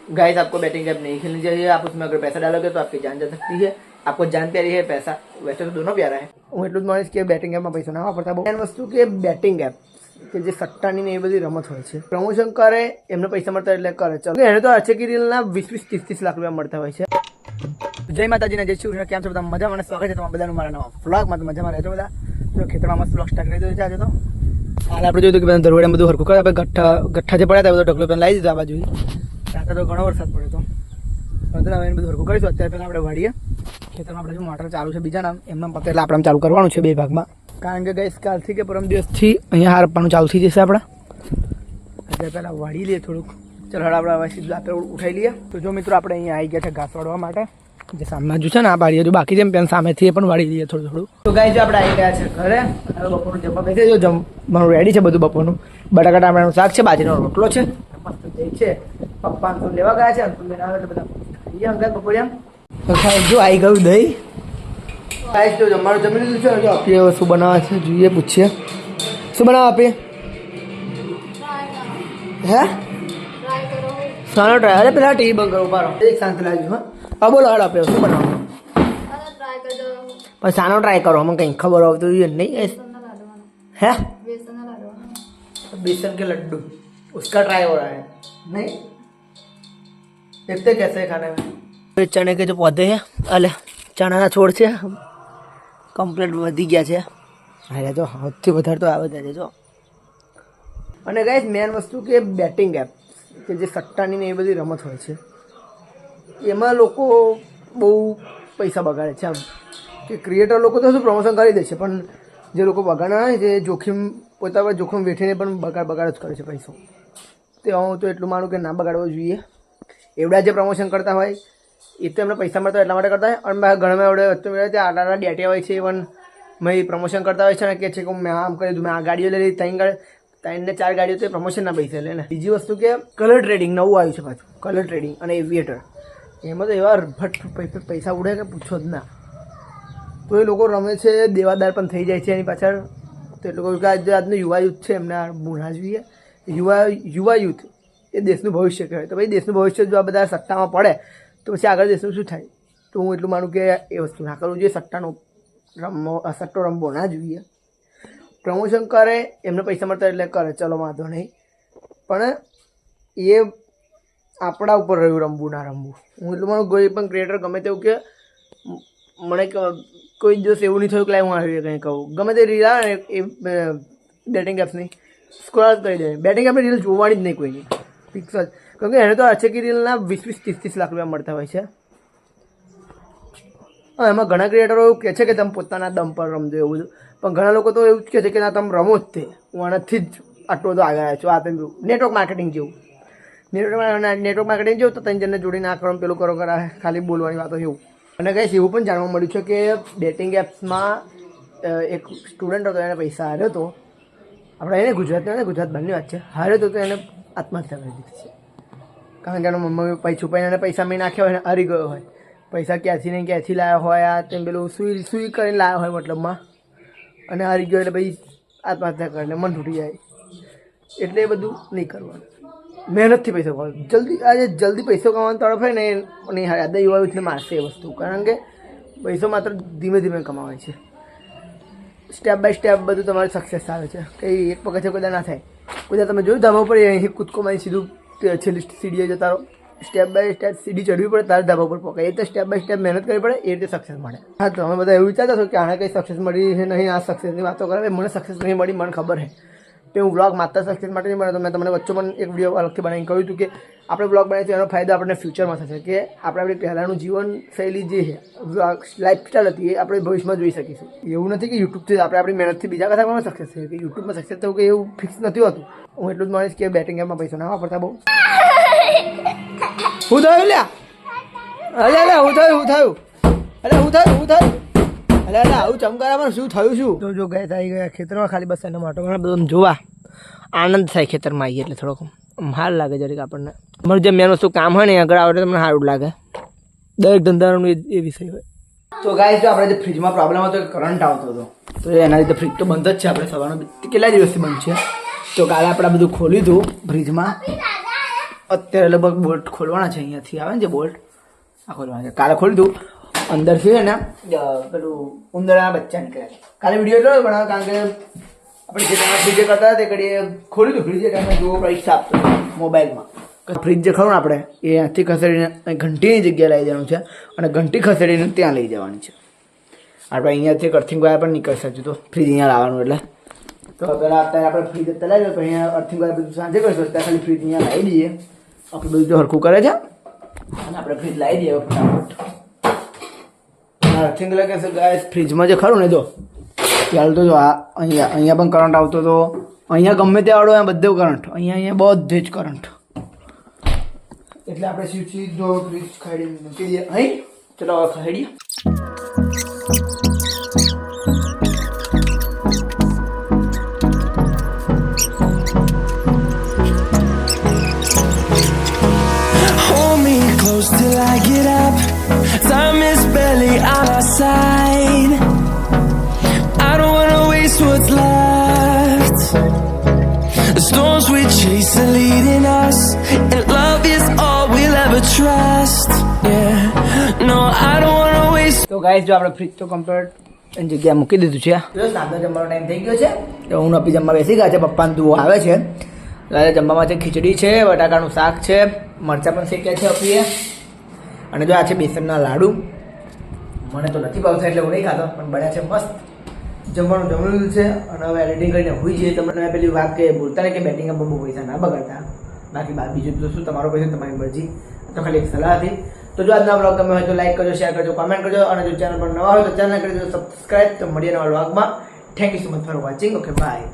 Guys आपको batting app नहीं खेलनी चाहिए। आप उसमें अगर पैसा डालोगे तो आपकी जान जा सकती है। आपको जान प्यारी है, पैसा वैसे तो दोनों प्यारा है। હું એટલું જ માનીશ કે બેટિંગ એપમાં પૈસા ના વાપરતા। બહુ મેન વસ્તુ કે બેટિંગ એપ કે જે સટ્ટાની ને એ બધી રમત હોય છે, પ્રમોશન કરે એમને પૈસા મળતા એટલે કરે। ચલો એને તો અચેકી રીલના 20-30 લાખ રૂપિયા મળતા હોય છે। જય માતાજીને જય શ્રી કૃષ્ણ। કેમ છો બધા? મજામાં? સ્વાગત છે તમારા બધાનું મારા નવા વ્લોગમાં। તો મજામાં રહેજો બધા। તો ખેતરમાં મસ્ત વ્લોગ સ્ટાર્ટ કરી દીધો છે આજે તો। હાલ આપણે જોયું કે બધા દરવાડે બધું હરખું કરે, આપણે ગઠ્ઠા જે પડ્યા હતા બધો ઢગલો પેલા લાવી દીધો આ બાજુ। રાતે તો ઘણો વરસાદ પડ્યો તો બધું હવે બધું હરખું કરીશું। અત્યારે પહેલાં આપણે વાડીએ ખેતરમાં આપણે જો મોટર ચાલુ છે બીજા નામ એમના પતે એટલે આપણે ચાલુ કરવાનું છે બે ભાગમાં। કારણ કે ગઈ કાલથી કે પરમ દિવસથી અહીંયા હાર આપવાનું ચાલુ થઈ જશે આપણે। અત્યારે પહેલાં વાળી લઈએ થોડુંક। ચાલો આપણે હવે સીધું આપણે ઉઠાઈ લઈએ। તો જો મિત્રો આપણે અહીંયા આવી ગયા છે ઘાસ વાળવા માટે। જે સામે જો છે ને આ બારી હજુ બાકી છે પેન સામેથી પણ વાળી લઈએ થોડું થોડું। તો ગાઈ જો આપણે આવી ગયા છે ઘરે। હવે બપોરનું જમવા બેસે જો જમવાનું રેડી છે બધું બપોરનું। બટાકા ટામેટાનું શાક છે, બાજરીનો રોટલો છે, મસ્ત દહીં છે। પપ્પા તો લેવા ગયા છે તો લઈને આવે તો બધા ખાઈએ અંગત બપોરિયા। તો જો આવી ગયું દહીં। ગાઈસ જો જમવાનું જમી લીધું છે। જો આપીએ શું બનાવે છે જોઈએ પૂછીએ શું બનાવો આપીએ? હે સાનો ટ્રાય? અરે પેલા ટીવી બંધ કરો પારો એક શાંત લાગ્યું। હા બોલો હાડ આપે શું બનાવવાનું? પણ સાનો ટ્રાય કરો અમને કંઈ ખબર હોય તો જોઈએ नहीं। है बेसन के लड्डू उसका ट्राई हो रहा है नहीं? देखते कैसे है खाने में। चने के जो पौधे हैं अले चना છોડ છે કમ્પ્લીટ વધી ગયા છે। અરે જો સૌથી વધારે તો આ બધા છે જો। અને ગાઈસ મેન વસ્તુ કે બેટિંગ એપ કે જે સટ્ટાની ને એ બધી રમત હોય છે એમાં લોકો બહુ પૈસા બગાડે છે। આમ કે ક્રિએટર લોકો તો શું પ્રમોશન કરી દે છે પણ જે લોકો બગાડના હોય જે જોખમ પોતા પર જોખમ વેઠીને પણ બગાડ જ કરે છે પૈસો। તે હું તો એટલું માનું કે ના બગાડવો જોઈએ। એવડા જે પ્રમોશન કરતા હોય એ તો એમને પૈસા મળતા હોય એટલા માટે કરતા હોય। અને ઘણા એવડે વસ્તુ મળે ત્યાં આટલા ડેટિયા હોય છે ઇવન મેં પ્રમોશન કરતા હોય છે ને કે છે કે મેં આમ કરી દીધું, મેં આ ગાડીઓ લઈ લીધી, 3 ને 4 ગાડીઓ તો એ પ્રમોશનના પૈસા લે ને। બીજી વસ્તુ કે કલર ટ્રેડિંગ નવું આવ્યું છે પાછું, કલર ટ્રેડિંગ અને એવિએટર। એમાં તો એવા ભટ પૈસા ઉડે કે પૂછો જ ના। તો એ લોકો રમે છે, દેવાદાર પણ થઈ જાય છે એની પાછળ। તો એ લોકો આજનું યુવા યુથ છે એમને ભૂલના જોઈએ। યુવા યુથ એ દેશનું ભવિષ્ય કહેવાય। તો ભાઈ દેશનું ભવિષ્ય જો આ બધા સટ્ટામાં પડે તો પછી આગળ દેશનું શું થાય? તો હું એટલું માનું કે એ વસ્તુ ના કરવું જોઈએ। સટ્ટો રમવો ના જોઈએ। પ્રમોશન કરે એમને પૈસા મળતા એટલે કરે, ચલો વાંધો નહીં, પણ એ આપણા ઉપર રહ્યું રમવું ના રમવું। હું એટલું માનું કોઈ પણ ક્રિએટર ગમે તેવું કે મને કોઈ દિવસ એવું નહીં થયું કે હું આવી કંઈ કહું ગમે તે રીલ આવે ને એ બેટિંગ એપ્સની સ્ક્રોલ કરી દે। બેટિંગ એપની રીલ જોવાની જ નહીં કોઈની ફિક્સ જ। કેમ કે એને તો અચેકી રીલના 20-30 લાખ રૂપિયા મળતા હોય છે। હા એમાં ઘણા ક્રિએટરો એવું કહે છે કે તમે પોતાના દમ પર રમજો એવું બધું, પણ ઘણા લોકો તો એવું જ કહે છે કે ના તમે રમો જ તે હું આનાથી જ આટલો બધો આગળ આવ્યો છું। આ તમે નેટવર્ક માર્કેટિંગ જેવું, નેટવર્ક માર્કેટિંગ જેવું તો તમે જણને જોડી ના કરો પેલું કરો કરાવે ખાલી બોલવાની વાતો એવું। અને કંઈ એવું પણ જાણવા મળ્યું છે કે ડેટિંગ એપ્સમાં એક સ્ટુડન્ટ હતો એને પૈસા હાર્યો હતો, આપણે એને ગુજરાત બહારની વાત છે, હાર્યો હતો તો એને આત્મહત્યા કરી દીધી છે। કારણ કે એના મમ્મી પપ્પાએ છુપાઈને એને પૈસા મેં નાખ્યા હોય ને હારી ગયો હોય, પૈસા ક્યાંથી ને ક્યાંથી લાવ્યો હોય આ તેમ પેલું સુઈ કરીને લાવ્યો હોય મતલબમાં, અને હારી ગયો એટલે ભાઈ આત્મહત્યા કરીને મન તૂટી જાય। એટલે એ બધું નહીં કરવાનું, મહેનતથી પૈસા કમાવાનું। જલ્દી પૈસો કમાવાનું તરફ હોય ને એ નહીં હારે આદા યુવા યુથને મારશે એ વસ્તુ। કારણ કે પૈસો માત્ર ધીમે ધીમે કમાવાય છે, સ્ટેપ બાય સ્ટેપ બધું તમારે સક્સેસ આવે છે। કંઈ એક પગથિયે કોઈ ના થાય। કોઈ તમે જોયું ધાબા પર અહીં કૂદકો મારી સીધું છેલ્લી સીડીએ જતા રહો, સ્ટેપ બાય સ્ટેપ સીડી ચડવી પડે તારે ધાબા પર પકાય। એ તો સ્ટેપ બાય સ્ટેપ મહેનત કરવી પડે એ રીતે સક્સેસ મળે। હા તો અમે બધા એવું વિચારતા છો કે આને કંઈ સક્સેસ મળી છે નહીં, આ સક્સેસની વાતો કરે, મને સક્સેસ નહીં મળી મને ખબર છે કે હું વ્લોગ માત્ર સક્સેસ માટે નહીં બનાવતો। મેં તમને વચ્ચે પણ એક વિડીયો અલગથી બનાવીને કહ્યું હતું કે આપણે વ્લોગ બનાવીશું એનો ફાયદો આપણને ફ્યુચરમાં થશે, કે આપણે આપણી પહેલાંનું જીવનશૈલી જે છે લાઈફસ્ટાઈલ હતી એ આપણે ભવિષ્યમાં જોઈ શકીશું। એવું નથી કે યુટ્યુબથી આપણે આપણી મહેનતથી બીજા કથા પણ સક્સેસ થયું, કે યુટ્યુબમાં સક્સેસ થયું કે એવું ફિક્સ નથી હોતું। હું એટલું જ માનીશ કે બેટિંગ એપમાં પૈસા ના વાપરતા બહુ। હું થયું લ્યા? અરે હું થયું અરે આવું ચમકારામાં શું થયું શું? તો જો ગયા આવી ગયા ખેતરમાં ખાલી બસ એના માટે બધું જોવા આનંદ થાય। ખેતરમાં આવીએ એટલે થોડોક સારું લાગે જરીક આપણને। અમારું જે મેન વસ્તુ કામ હોય ને આગળ આવે તમને સારું લાગે। દરેક ધંધાનું એ વિષય હોય। તો ગાઈસ જો આપણે જે ફ્રીજમાં પ્રોબ્લેમ હતો કે કરંટ આવતો હતો તો એના લીધે ફ્રીજ તો બંધ જ છે। આપણે સવારનો કેટલા દિવસથી બંધ છે, તો કાલે આપણે બધું ખોલ્યું હતું ફ્રીજમાં અત્યારે લગભગ બોલ્ટ ખોલવાના છે, અહીંયાથી આવે ને જે બોલ્ટ આ ખોલવાના છે. કાલે ખોલી દઉં અંદરથી છે ને પેલું ઉંદરના બચ્ચા નીકળ્યા છે. કાલે વિડીયો એટલો બનાવ્યો કારણ કે આપણે જે ફ્રીજ કરતા હતા તે ઘડીએ ખોલી દઉં ફ્રીજ એટલે જુઓ પૈસા આપતો મોબાઈલમાં. ફ્રીજ જે ખરું ને આપણે એ અહીંયાથી ખસેડીને ઘંટીની જગ્યાએ લઈ જવાનું છે અને ઘંટી ખસેડીને ત્યાં લઈ જવાની છે. આપણે અહીંયાથી અર્થિંગ વાયર પણ નીકળી શકીએ તો ફ્રીજ અહીંયા લાવવાનું એટલે તો પહેલાં અત્યારે આપણે ફ્રીજ અત્યારે લાવી દઈએ તો અહીંયા અર્થિંગ વાયર બધું સાંજે કરીશું. અત્યારે ખાલી ફ્રીજ અહીંયા લાવી દઈએ. આપણે બધું જો હરખું કરે છે અને આપણે ફ્રીજ લાવી દઈએ ફટાફટ. અર્થિંગ લાગે છે ગાય ફ્રીજમાં જે ખરું ને જો ચાલ તો જો અહીંયા પણ કરંટ આવતો હતો. અહીંયા ગમે તે આવડો બધે કરંટ અહીંયા બધે જ કરંટ એટલે આપણે સીધો ફ્રીજ ખાડી મૂકી દઈએ અહીં. ચલો હવે ખાડીએ. Till I get up, time is barely on our side. I don't wanna waste what's left. The storms we chase are leading us, and love is all we'll ever trust. Yeah, no, I don't wanna waste. તો guys જો આપણે fridge તો complete એની જગ્યાએ મૂકી દીધું છે. જો સાંજનો જમવાનો ટાઈમ થઈ ગયો છે તો હું નપી જમવા બેસી ગયા છે. પપ્પાને દુઓ આવે છે. ત્યારે જમવામાં છે ખીચડી છે, બટાકાનું શાક છે, મરચાં પણ શેક્યા છે અપીએ અને જો આ છે બેસનના લાડુ. મને તો નથી ભાવતા એટલે હું નહીં ખાતો પણ બન્યા છે મસ્ત. જમવાનું જમવાનું છે અને હવે એડિટિંગ કરીને હોઈ જઈએ. તમને પેલી વાત કે બોલતા ને કે બેટિંગમાં બહુ પૈસા ના બગાડતા. બાકી બીજું તો શું તમારો પૈસા તમારી મરજી. તો ખાલી એક સલાહ હતી. તો જો આજના બ્લોગ ગમે હોય તો લાઈક કરજો, શેર કરજો, કોમેન્ટ કરજો અને જો ચેનલ પર નવા હોય તો ચેનલ કરી દો સબસ્ક્રાઈબ. તો મળીએ નવા બ્લોગમાં. Thank you so much for watching. Okay bye.